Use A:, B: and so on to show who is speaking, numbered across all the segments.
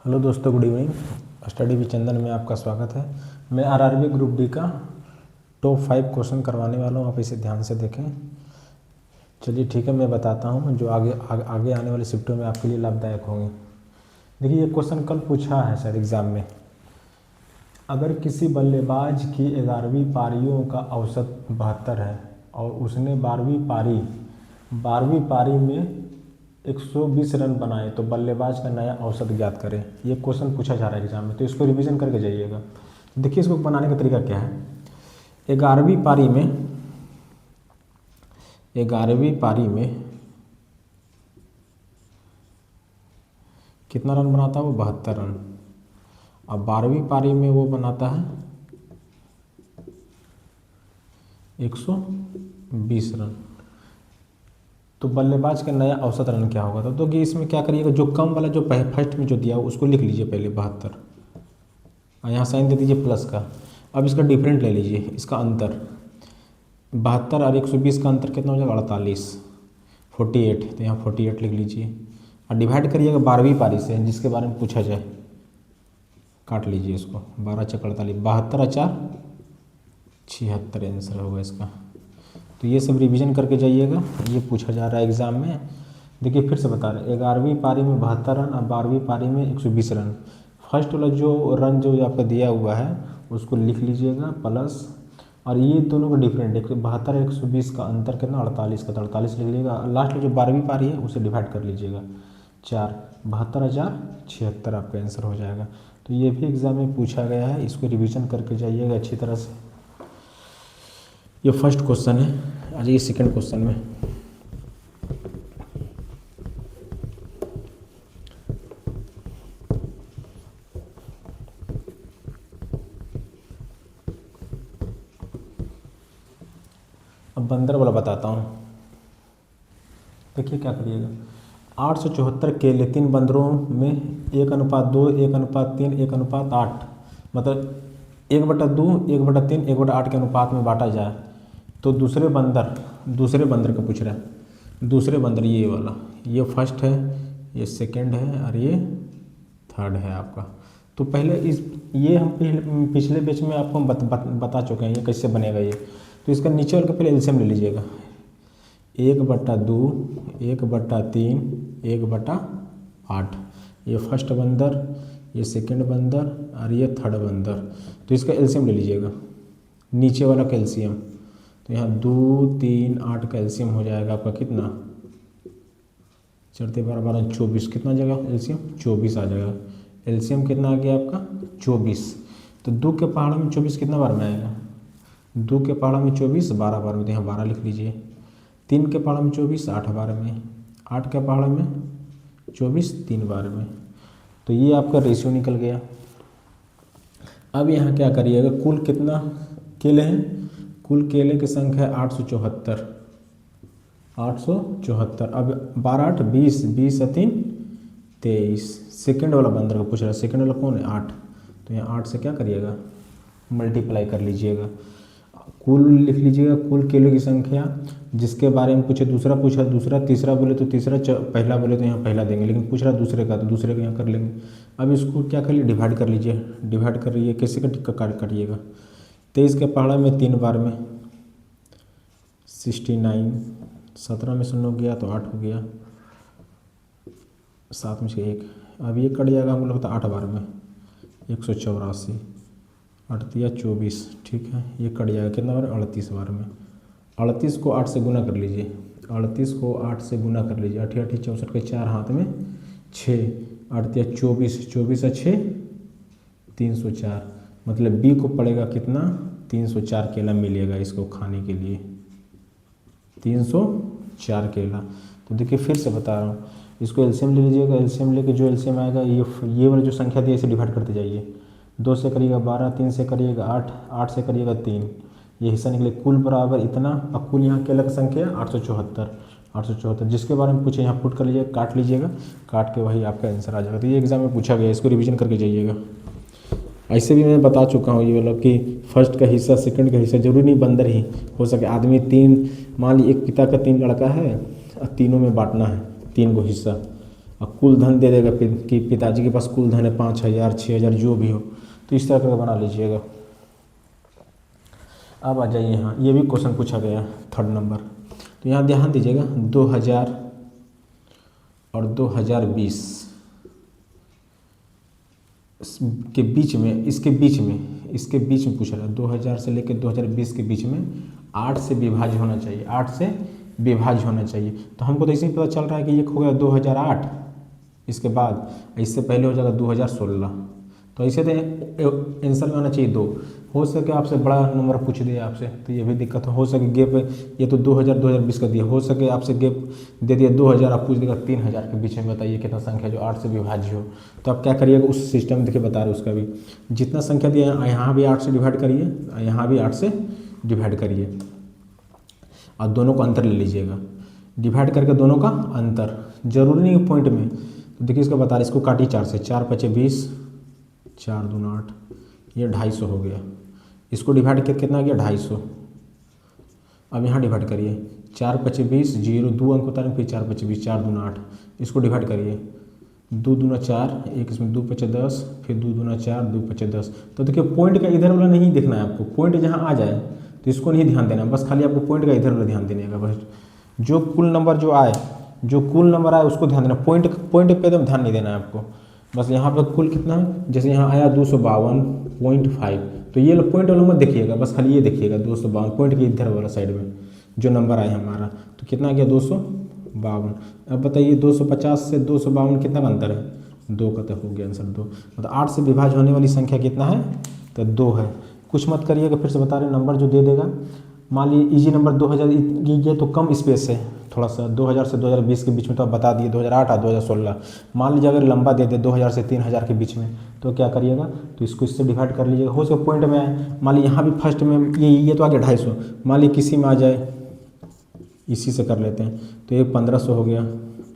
A: Hello दोस्तों, good evening. Study with चंदन में आपका स्वागत है। मैं आरआरबी ग्रुप डी का टॉप 5 क्वेश्चन करवाने वाला हूँ, आप इसे ध्यान से देखें। चलिए ठीक है, मैं बताता हूँ जो आगे आने वाली शिफ्टों में आपके लिए लाभदायक होंगे। देखिए, ये क्वेश्चन कल पूछा है सर एग्ज़ाम में। अगर किसी बल्लेबाज की 11वीं पारियों का औसत 72 है और उसने 12वीं पारी में 120 रन बनाए तो बल्लेबाज का नया औसत ज्ञात करें। ये क्वेश्चन पूछा जा रहा है एग्जाम में, तो इसको रिवीजन करके जाइएगा। देखिए, इसको बनाने का तरीका क्या है। 11वीं पारी में कितना रन बनाता है वो? 72 रन। अब 12वीं पारी में वो बनाता है 120 रन। तो बल्लेबाज का नया औसत रन क्या होगा? तो कि इसमें क्या करिएगा, जो कम वाला जो फर्स्ट में जो दिया उसको लिख लीजिए पहले 72, और यहाँ साइन दे दीजिए प्लस का। अब इसका डिफरेंट ले लीजिए, इसका अंतर 72 और 120 का अंतर कितना हो जाएगा? 48। तो यहाँ 48 लिख लीजिए और डिवाइड करिएगा 12वीं पारी से, जिसके बारे में पूछा जाए। काट लीजिए इसको, 12 × 48, 72 और 4 76 आंसर होगा इसका। तो ये सब रिवीजन करके जाइएगा, ये पूछा जा रहा है एग्ज़ाम में। देखिए फिर से बता रहे हैं, 11वीं पारी में 72 रन और 12वीं पारी में 120 रन। फर्स्ट वाला जो रन जो आपका दिया हुआ है उसको लिख लीजिएगा प्लस, और ये दोनों का डिफरेंट है, 72 और 120 का अंतर कितना? 48 का, तो 48 लिख लीजिएगा। लास्ट में जो 12वीं पारी है उसे डिवाइड कर लीजिएगा 4, 72 और 4 76 आपका आंसर हो जाएगा। तो ये भी एग्ज़ाम में पूछा गया है, इसको रिविज़न करके जाइएगा अच्छी तरह से। ये फर्स्ट क्वेश्चन है। आ जाइए सेकंड क्वेश्चन में। अब बंदर वाला बताता हूँ। देखिए क्या करिएगा, 874 केले 3 बंदरों में 1:2, 1:3, 1:8, मतलब 1/2, 1/3, 1/8 के अनुपात में बांटा जाए तो दूसरे बंदर का पूछ रहा है। दूसरे बंदर ये वाला, ये फर्स्ट है, ये सेकंड है और ये थर्ड है आपका। तो पहले ये हम पिछले बैच में आपको बता चुके हैं ये कैसे बनेगा ये। तो इसका नीचे वाले का पहले एलसीएम ले लीजिएगा। 1/2, 1/3, 1/8। ये फर्स्ट बंदर, ये सेकंड बंदर और ये थर्ड बंदर। तो इसका एलसीएम ले लीजिएगा, नीचे वाला का एलसीएम। तो यहाँ 2, 3, 8 का एलसीएम हो जाएगा आपका कितना? 4 × 12, 12, 24। कितना आ जाएगा एलसीएम? 24 आ जाएगा। एलसीएम कितना आ गया आपका? 24। तो 2 के पहाड़ में 24 कितना बार में आएगा? 2 के पहाड़ में 24 12 बार में, तो यहाँ 12 लिख लीजिए। 3 के पहाड़ में 24 8 बार में, 8 के पहाड़ में 24 3 बार में। तो ये आपका रेशियो निकल गया। अब यहाँ क्या करिएगा, कुल कितना केले हैं? कुल केले की संख्या है 874। अब 12 8 20, 20 और 3 23। सेकेंड वाला बंदर का पूछ रहा है, सेकेंड वाला कौन है? 8। तो यहाँ 8 से क्या करिएगा, मल्टीप्लाई कर लीजिएगा। कुल लिख लीजिएगा, कुल केलों की संख्या, जिसके बारे में पूछे दूसरा तीसरा बोले तो तीसरा, पहला बोले तो यहाँ पहला देंगे, लेकिन पूछ रहा दूसरे का तो दूसरे का यहाँ कर लेंगे। अब इसको क्या करिए, डिवाइड कर लीजिए। डिवाइड कर लीजिए, कैसे करिएगा? 23 के पहाड़ा में 3 बार में 69, 17 में 0 गया तो 8 हो गया, 7 में से 1। अब ये कट जाएगा हमको लगता है 8 बार में 184, 8 या 24, ठीक है। ये कट जाएगा कितना बार? 38 बार में। 38 को 8 से गुना कर लीजिए, 38 को 8 से गुना कर लीजिए। 8 8 64 के 4 हाथ में 6, 8 या 24, 24 और 6 304। मतलब बी को पड़ेगा कितना? 304 केला मिलेगा इसको खाने के लिए, 304 केला। तो देखिए फिर से बता रहा हूँ, इसको एलसीएम ले लीजिएगा। एलसीएम लेके जो एलसीएम आएगा, ये वाली जो संख्या दी है इसे डिवाइड करते जाइए। 2 से करिएगा 12, 3 से करिएगा 8, 8 से करिएगा 3, ये हिस्सा निकले। कुल बराबर इतना। अब कुल यहाँ केला की संख्या 874, जिसके बारे में पूछे यहाँ पुट कर लीजिएगा, काट लीजिएगा, काट के वही आपका आंसर आ जाएगा। तो ये एग्जाम में पूछा गया, इसको रिवीजन करके जाइएगा। ऐसे भी मैं बता चुका हूँ ये मतलब कि फर्स्ट का हिस्सा सेकंड का हिस्सा जरूरी नहीं बंदर ही हो सके। आदमी 3, मान ली एक पिता का 3 लड़का है और तीनों में बांटना है 3 को हिस्सा। और कुल धन दे देगा कि पिताजी के पास कुल धन है 5,000 6,000 जो भी हो, तो इस तरह का बना लीजिएगा। अब आ जाइए यहाँ, ये भी क्वेश्चन पूछा गया 3rd नंबर। तो यहाँ ध्यान दीजिएगा 2000 और 2020 के बीच में, इसके बीच में पूछा रहा है 2000 से लेकर 2020 के बीच में 8 से विभाज्य होना चाहिए, 8 से विभाज्य होना चाहिए। तो हमको तो इसी पता चल रहा है कि एक हो गया 2008, इसके बाद इससे पहले हो जाएगा 2016, तो ऐसे तो आंसर में आना चाहिए 2। हो सके आपसे बड़ा नंबर पूछ दिया आपसे, तो ये भी दिक्कत हो सके गैप, ये तो 2000 2020 का दिया, हो सके आपसे गैप दे दिया 2000, आप पूछ देगा 3000 के बीच में बताइए कितना संख्या जो 8 से विभाज्य हो। तो आप क्या करिएगा, उस सिस्टम देखिए बता रहे उसका भी, जितना संख्या दिया यहाँ भी 8 से डिवाइड करिए, यहाँ भी 8 से डिवाइड करिए और दोनों को अंतर ले लीजिएगा, डिवाइड करके दोनों का अंतर, जरूरी नहीं है पॉइंट में। तो देखिए इसका बता रहे, इसको काटिए 4 से, 4 5 20, 4 2 8, ये 250 हो गया। इसको डिवाइड करके कितना गया 250। अब यहाँ डिवाइड करिए, 4 5 20, 0 2 अंक उतारें, फिर 4 5 20, 4 2 8, इसको डिवाइड करिए, 2 2 4, एक इसमें 2 5 10, फिर 2 2 4, 2 5 10। तो देखिए पॉइंट का इधर वाला नहीं देखना है आपको, पॉइंट जहाँ आ जाए तो इसको नहीं ध्यान देना, बस खाली आपको पॉइंट का इधर वाला ध्यान देने का, बस जो कुल नंबर आए उसको ध्यान देना, पॉइंट पे एकदम ध्यान नहीं देना है आपको। बस यहाँ पर कुल कितना है, जैसे यहाँ आया 252.5, तो ये पॉइंट वाला मत देखिएगा, बस खाली ये देखिएगा 252 पॉइंट के इधर वाला साइड में जो नंबर आया हमारा, तो कितना गया 252। अब बताइए 250 से 252 कितना का अंतर है, 2 का, तो हो गया आंसर 2। मतलब 8 से विभाज्य होने वाली संख्या कितना है, तो 2 है। कुछ मत करिएगा, फिर से बता रहे नंबर जो दे देगा, मान लीजिए इजी नंबर 2000 ये तो कम स्पेस है थोड़ा सा, 2000 से 2020 के बीच में तो आप बता दिए 2008 और 2016। मान लीजिए अगर लंबा दे दे 2000 से 3000 के बीच में, तो क्या करिएगा, तो इसको इससे डिवाइड कर लीजिएगा, हो सके पॉइंट में आए। मान लीजिए यहाँ भी फर्स्ट में ये तो आ गया 250, मान लीजिए किसी में आ जाए, इसी से कर लेते हैं, तो ये 1500 हो गया,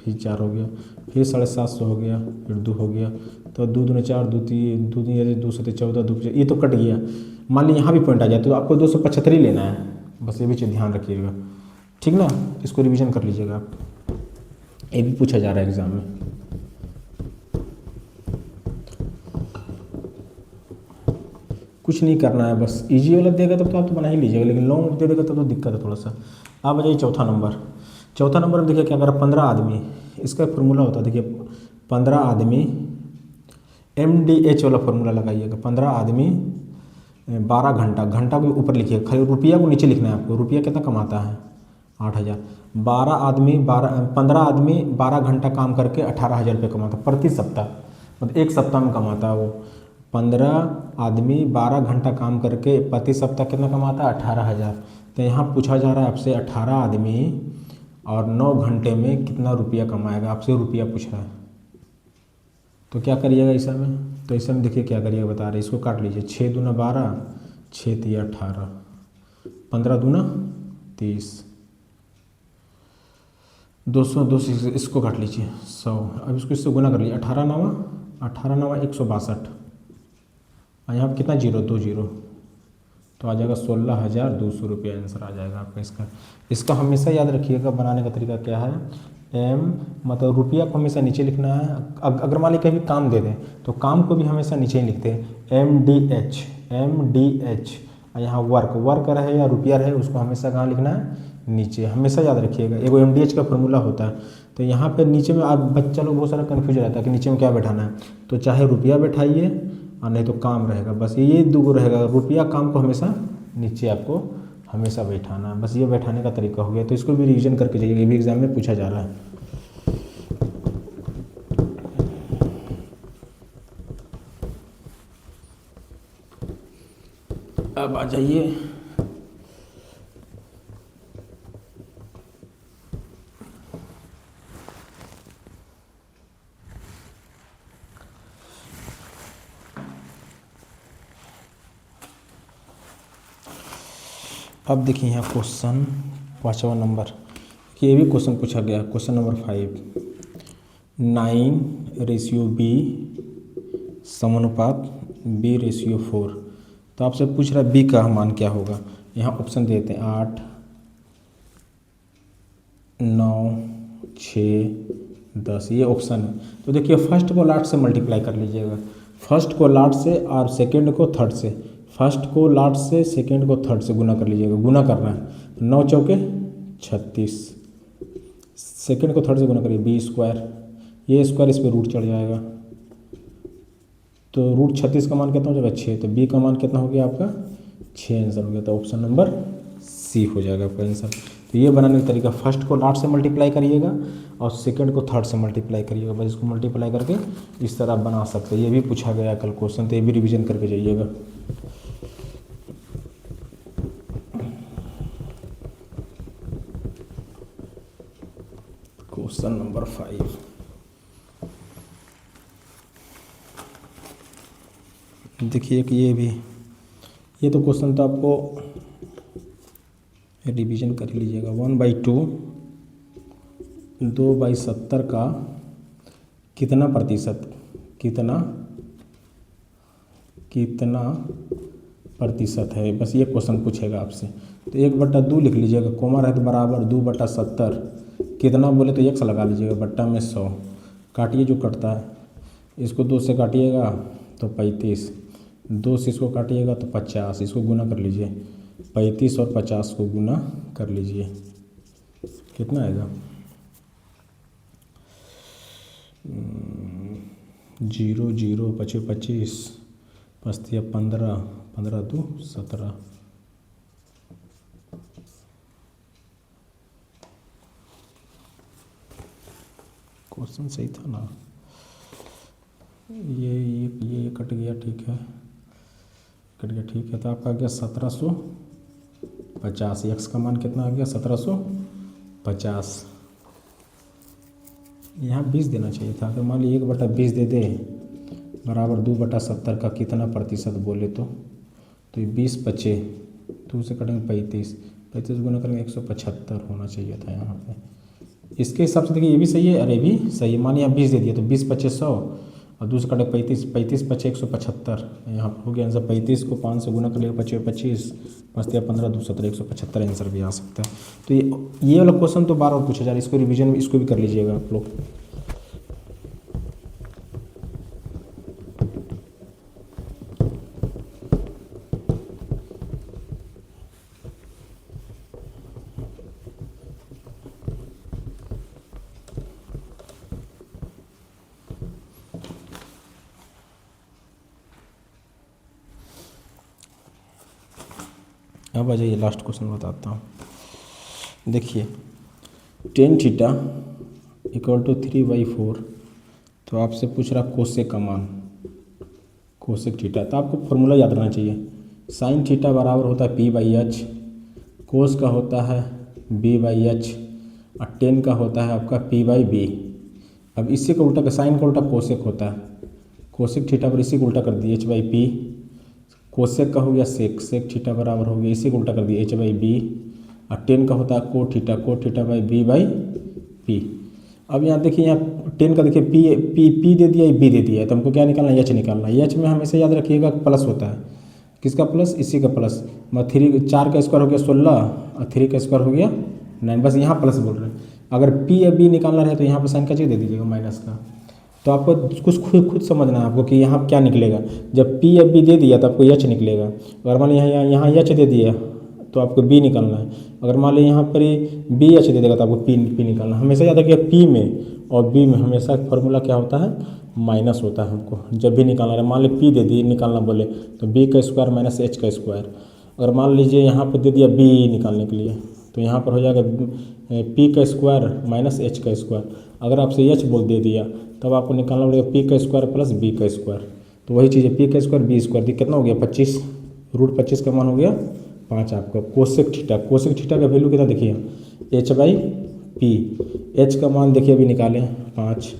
A: फिर 4 हो गया, फिर 750 हो गया, फिर 2 हो गया, तो 2 2 4, 2 3 2 2 7 14, 2 ये तो कट गया। मान लीजिए यहाँ भी पॉइंट आ जाए तो आपको 275 ही लेना है, बस ये भी चीज़ ध्यान रखिएगा, ठीक ना। इसको रिवीजन कर लीजिएगा आप, ये भी पूछा जा रहा है एग्जाम में। कुछ नहीं करना है, बस इजी वाला देगा तब तो आप तो बना ही लीजिएगा, लेकिन लॉन्ग दे देगा तब तो दिक्कत है थोड़ा सा। आप आ जाइए चौथा नंबर में देखिए क्या करा, 15 आदमी, इसका फॉर्मूला होता है, देखिए 15 आदमी MDH वाला फॉर्मूला लगाइएगा, 15 आदमी 12 घंटा, घंटा को ऊपर लिखिएगा, खाली रुपया को नीचे लिखना है आपको, रुपया कितना कमाता है 8000। 15 आदमी 12 घंटा काम करके 18,000 रुपये कमाता है प्रति सप्ताह, मतलब एक सप्ताह में कमाता है वो। 15 आदमी 12 घंटा काम करके प्रति सप्ताह कितना कमाता है 18,000। तो यहाँ पूछा जा रहा है आपसे 18 आदमी और 9 घंटे में कितना रुपया कमाएगा, आपसे रुपया पूछ रहा है। तो क्या करिएगा ऐसा में, तो ऐसा में देखिए क्या करिएगा बता रहे, इसको काट लीजिए, 6 दूना 12, 6 3 18, 15 दूना 30, 200 200 इसको काट लीजिए 100। अब इसको इससे गुना कर लीजिए, 18 9 162, और यहाँ पर कितना 0 2 0, तो आ जाएगा 16,200 रुपये आंसर आ जाएगा आपका इसका हमेशा याद रखिएगा। बनाने का तरीका क्या है, मतलब रुपया को हमेशा नीचे लिखना है, अगर मान लीजिए कभी काम दे दें तो काम को भी हमेशा नीचे ही लिखते हैं, MDH, और यहाँ वर्क रहे या रुपया रहे उसको हमेशा कहाँ लिखना है, नीचे, हमेशा याद रखिएगा। एगो MDH का फॉर्मूला होता है, तो यहाँ पे नीचे में आप बच्चा लोग बहुत सारा कन्फ्यूज रहता है कि नीचे में क्या बैठाना है, तो चाहे रुपया बैठाइए और नहीं तो काम रहेगा, बस ये 2 रहेगा, रुपया काम को हमेशा नीचे आपको हमेशा बैठाना है, बस ये बैठाने का तरीका हो गया। तो इसको भी रिवीजन करके जाइए, ये भी एग्जाम में पूछा जा रहा है। अब आ जाइए अब देखिए यहाँ क्वेश्चन 5वां नंबर, ये भी क्वेश्चन पूछा गया, क्वेश्चन नंबर 5, 9:B समानुपात B/4। तो आपसे पूछ रहा है B का मान क्या होगा, यहाँ ऑप्शन देते हैं 8 9 6 10, ये ऑप्शन है। तो देखिए फर्स्ट को लास्ट से मल्टीप्लाई कर लीजिएगा, फर्स्ट को लास्ट से और सेकंड को थर्ड से, फर्स्ट को लास्ट से सेकंड को थर्ड से गुना कर लीजिएगा, गुना करना है। 9 चौके 36, सेकंड को थर्ड से गुना करिए, b², ये स्क्वायर इस पर रूट चढ़ जाएगा, तो रूट 36 का मान कितना हो जाएगा 6, तो b का मान कितना हो गया आपका 6 आंसर हो गया। तो ऑप्शन नंबर सी हो जाएगा आपका आंसर। तो ये बनाने का तरीका, फर्स्ट को लास्ट से मल्टीप्लाई करिएगा और सेकंड को थर्ड से मल्टीप्लाई करिएगा, बस इसको मल्टीप्लाई करके इस तरह आप बना सकते हैं। ये भी पूछा गया कल क्वेश्चन, तो ये भी रिवीजन करके जाइएगा। क्वेश्चन नंबर 5, देखिए कि ये तो क्वेश्चन तो आपको रिवीजन कर लीजिएगा। 1/2 2/70 का कितना प्रतिशत, कितना प्रतिशत है, बस ये क्वेश्चन पूछेगा आपसे। तो 1/2 लिख लीजिएगा, कोमा रहे तो बराबर 2/70, कितना बोले तो 1 लगा लीजिएगा, बट्टा में 100, काटिए जो कटता है, इसको 2 से काटिएगा तो 35, 2 से इसको काटिएगा तो 50, इसको गुना कर लीजिए, 35 और 50 को गुना कर लीजिए, कितना आएगा 0 0 25 25 पचतिया 15 15 2 17। क्वेश्चन सही था ना, ये कट गया, ठीक है कट गया, ठीक है। तो आपका आ गया 1750, एक्स का मान कितना आ गया 1750, यहाँ 20 देना चाहिए था। अगर मान लीजिए 1/20 दे दे बराबर 2/70 का कितना प्रतिशत बोले तो ये 20 बचे, 2 से कटेंगे 35, 35 गुना करेंगे 175 होना चाहिए था यहाँ पे। इसके हिसाब से देखिए ये भी सही है और ये भी सही है। मानिए आप 20 दे दिया तो 20 × 5 = 100 और 2 से कटे 35, 35 × 5 = 175, यहाँ पर हो गया आंसर। 35 को 5 से गुना कर लिया 25 25 5 15 2 17 175 आंसर भी आ सकता है। तो ये वाला क्वेश्चन तो बार बार पूछा जा रहा है, इसको रिवीजन इसको भी कर लीजिएगा आप लोग। अब आ जाइए लास्ट क्वेश्चन बताता हूँ। देखिए tan θ = 3/4, तो आपसे पूछ रहा कोसेक का मान, कोसेक थीटा। तो आपको फॉर्मूला याद रखना चाहिए, sin θ बराबर होता है p/h, कोस का होता है b/h और tan का होता है आपका p/b। अब इसी का उल्टा, साइन का उल्टा कोसेक होता है, कोसेक थीटा पर इसी को उल्टा कर दिए h/p, कोसेक का हो गया सेक, सेक थीटा बराबर हो गया इसी को उल्टा कर दिया h/b, और tan का होता है cot theta, cot theta by b/p। अब यहाँ देखिए, यहाँ tan का देखिए p दे दिया, b दे दिया है, तो हमको क्या निकालना है, h निकालना है। h में हमेशा याद रखिएगा प्लस होता है, किसका प्लस, इसी का प्लस। 4 का स्क्वायर हो गया 16 और 3 का स्क्वायर हो गया 9, बस यहाँ प्लस बोल रहे हैं। अगर p या b निकालना रहे तो यहाँ पर साइन का चीज़ दे दीजिएगा माइनस का। तो आपको कुछ खुद समझना है आपको कि यहाँ क्या निकलेगा। जब p या b दे दिया तो आपको h निकलेगा। अगर मान लीजिए यहाँ h दे दिया तो आपको b निकालना है। अगर मान लीजिए यहाँ पर b h दे देगा तो आपको p निकालना है। हमेशा याद रखिए p में और b में हमेशा फॉर्मूला क्या होता है, माइनस होता है। हमको जब भी निकालना है, मान लीजिए p दे दिए निकालना बोले तो b का स्क्वायर माइनस h का स्क्वायर। अगर मान लीजिए यहाँ पर दे दिया b निकालने के लिए तो यहाँ पर हो जाएगा p का स्क्वायर माइनस h का स्क्वायर। अगर आपसे h बोल दे दिया तब आपको निकालना पड़ेगा p का स्क्वायर प्लस b का स्क्वायर। तो वही चीज़ है, p का स्क्वायर b स्क्वायर, कितना हो गया 25, √25 का मान हो गया 5 आपका। कोसेक थीटा, कोसेक थीटा का वैल्यू कितना देखिए h/p, h का मान देखिए अभी निकालें 5,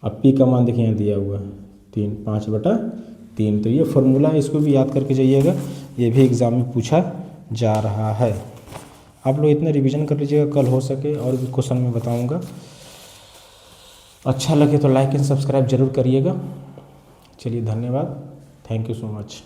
A: अब p का मान देखिए यहाँ दिया हुआ है 3, 5/3। तो ये फॉर्मूला है, इसको भी याद करके जाइएगा, ये भी एग्ज़ाम में पूछा जा रहा है। आप लोग इतना रिवीजन कर लीजिएगा, कल हो सके और भी क्वेश्चन में बताऊँगा। अच्छा लगे तो लाइक एंड सब्सक्राइब जरूर करिएगा। चलिए धन्यवाद, थैंक यू सो मच।